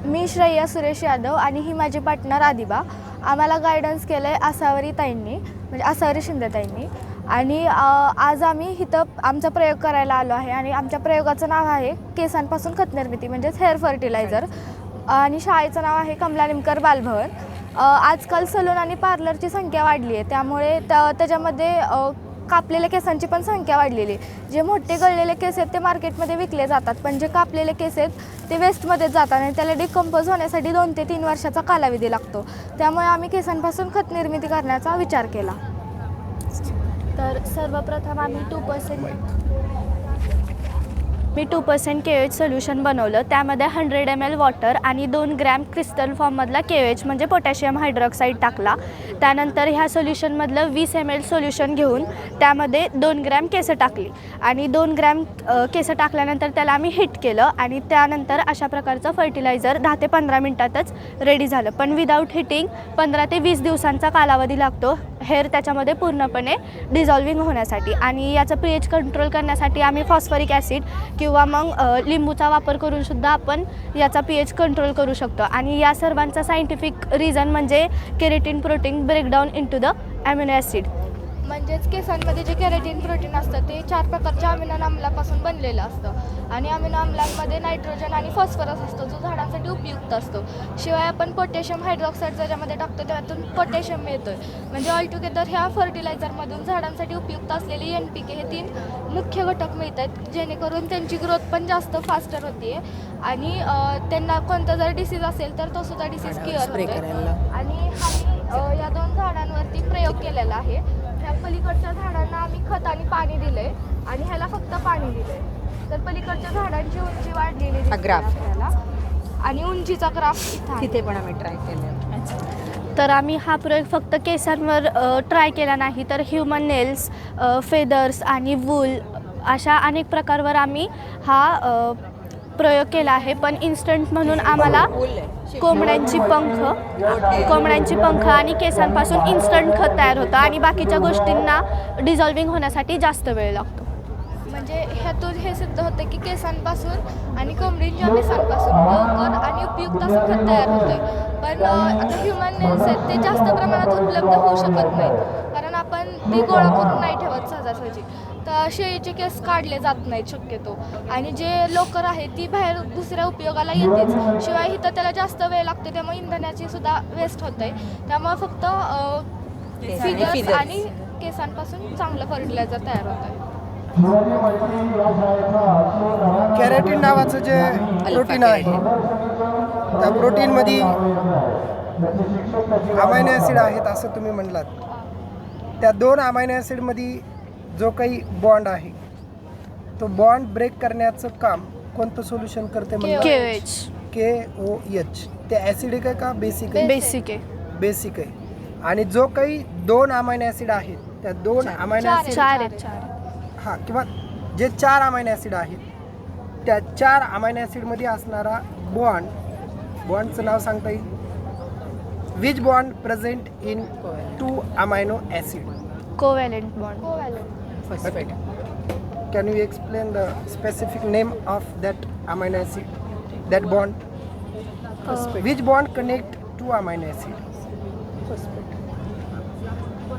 मी श्रेया सुरेश यादव आणि ही माझी पार्टनर आदिबा. आम्हाला गायडन्स केलं आहे आसावरी ताईंनी, म्हणजे आसावरी शिंदे ताईंनी. आणि आज आम्ही इथं आमचा प्रयोग करायला आलो आहे आणि आमच्या प्रयोगाचं नाव आहे केसांपासून खत निर्मिती म्हणजेच हेअर फर्टिलायझर. आणि शाळेचं नाव आहे कमला निमकर बालभवन. आजकाल सलून आणि पार्लरची संख्या वाढली आहे, त्यामुळे त्याच्यामध्ये कापलेल्या केसांची पण संख्या वाढलेली आहे. जे मोठे गळलेले केस आहेत ते मार्केटमध्ये विकले जातात, पण जे कापलेले केस आहेत ते वेस्टमध्ये जातात आणि त्याला डिकंपोज होण्यासाठी 2 ते 3 वर्षाचा कालावधी लागतो. त्यामुळे आम्ही केसांपासून खत निर्मिती करण्याचा विचार केला. तर सर्वप्रथम आम्ही 2% KOH सोल्युशन बनवलं. त्यामध्ये 100 ml वॉटर आणि 2 ग्रॅम क्रिस्टल फॉर्ममधला KOH म्हणजे पोटॅशियम हायड्रॉक्साईड टाकला. त्यानंतर ह्या सोल्युशनमधलं 20 ml सोल्युशन घेऊन त्यामध्ये 2 ग्रॅम केसं टाकली आणि 2 ग्रॅम केसं टाकल्यानंतर त्याला आम्ही हीट केलं आणि त्यानंतर अशा प्रकारचं फर्टिलायझर 10 ते 15 मिनटातच रेडी झालं. पण विदाऊट हिटिंग 15 ते 20 दिवसांचा कालावधी लागतो हेअर त्याच्यामध्ये पूर्णपणे डिझॉल्विंग होण्यासाठी. आणि याचं pH कंट्रोल करण्यासाठी आम्ही फॉस्फरिक ॲसिड किंवा मग लिंबूचा वापर करून सुद्धा आपण याचा pH कंट्रोल करू शकतो. आणि या सर्वांचा सायंटिफिक रिझन म्हणजे keratin protein breakdown into the amino acid. म्हणजेच केसांमध्ये जे केरेटिन प्रोटीन असतं ते 4 प्रकारच्या अमिनो आम्लापासून बनलेलं असतं आणि अमिनो आम्लांमध्ये नायट्रोजन आणि फॉस्फरस असतो जो झाडांसाठी उपयुक्त असतो. शिवाय आपण पोटॅशियम हायड्रॉक्साईड ज्याच्यामध्ये टाकतो त्यातून पोटॅशियम मिळतो. म्हणजे ऑलटुगेदर ह्या फर्टिलायझरमधून झाडांसाठी उपयुक्त असलेले NPK हे 3 मुख्य घटक मिळतात, जेणेकरून त्यांची ग्रोथ पण जास्त फास्टर होते आणि त्यांना कोणता जर डिसीज असेल तर तो सुद्धा डिसीज क्युअर होतो. आणि आम्ही या 2 झाडांवरती प्रयोग केलेला आहे. ह्या पलीकडच्या झाडांना आम्ही खत आणि पाणी दिले आणि ह्याला फक्त पाणी दिले. तर पलीकडच्या झाडांची उंची वाढलेली दिसते आपल्याला आणि उंचीचा ग्राफ तिथे पण आम्ही ट्राय केले. तर आम्ही हा प्रयोग फक्त केसांवर ट्राय केला नाही, तर ह्युमन नेल्स, फेदर्स आणि वूल अशा अनेक प्रकारवर आम्ही हा प्रयोग केला आहे. पण इन्स्टंट म्हणून आम्हाला कोंबड्यांची पंख आणि केसांपासून इन्स्टंट खत तयार होतं आणि बाकीच्या गोष्टींना डिझॉल्विंग होण्यासाठी जास्त वेळ लागतो. म्हणजे ह्यातून हे सिद्ध होतं की केसांपासून आणि कोंबडींच्या केसांपासून लवकर आणि उपयुक्त असं खत तयार होतं. पण आता ह्युमन नेल्स आहेत ते जास्त प्रमाणात उपलब्ध होऊ शकत नाहीत, कारण आपण ती गोळा करून नाही ठेवत सहजासहजी. तर शेळीचे केस काढले जात नाहीत शक्यतो आणि जे लोकर आहे ती बाहेर दुसऱ्या उपयोगाला येतेच. शिवाय इथं त्याला जास्त वेळ लागतो, त्यामुळे इंधनाची सुद्धा वेस्ट होत आहे. त्यामुळे फक्त फिगर्स आणि केसांपासून चांगलं फर्टिलायझर तयार होत आहे. कॅरेटिन नावाचं जे प्रोटीन आहे त्या प्रोटीनमध्ये अमायनो ॲसिड आहेत असं तुम्ही म्हटलात. त्या 2 अमायनो ॲसिडमध्ये जो काही बॉन्ड आहे तो बॉन्ड ब्रेक करण्याचं काम कोणतं सोल्युशन करते KOH. KOH. ते ॲसिडिक आहे का बेसिक आहे? बेसिक आहे. आणि जो काही 2 अमायनो ॲसिड आहेत त्या 2 अमायनो ॲसिड हां किंवा जे 4 अमायनो ॲसिड आहेत त्या 4 अमायनो ॲसिडमध्ये असणारा बॉन्डचं नाव सांगता येईल? Which bond present in 2 amino acid? Covalent bond. Can you explain the specific name of that amino acid, that bond? Which bond connect 2 amino acid?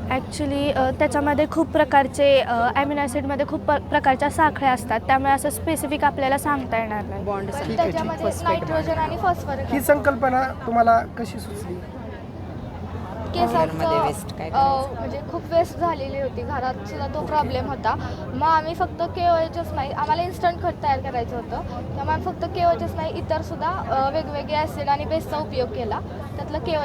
Actually त्याच्यामध्ये खूप प्रकारचे ॲमिनो ॲसिडमध्ये खूप प्रकारच्या साखळ्या असतात, त्यामुळे असं स्पेसिफिक आपल्याला सांगता येणार नाही. बॉन्ड त्याच्यामध्ये नायट्रोजन आणि फॉस्फरस. ही संकल्पना तुम्हाला कशी सुचली? केसांचं म्हणजे खूप वेस्ट झालेली होती, घरात सुद्धा तो प्रॉब्लेम होता. मग आम्ही फक्त KOHच नाही, आम्हाला इन्स्टंट खत तयार करायचं होतं, त्यामुळे आम्ही फक्त KOHच नाही इतर सुद्धा वेगवेगळे ॲसिड आणि बेसचा उपयोग केला. त्यातलं KOH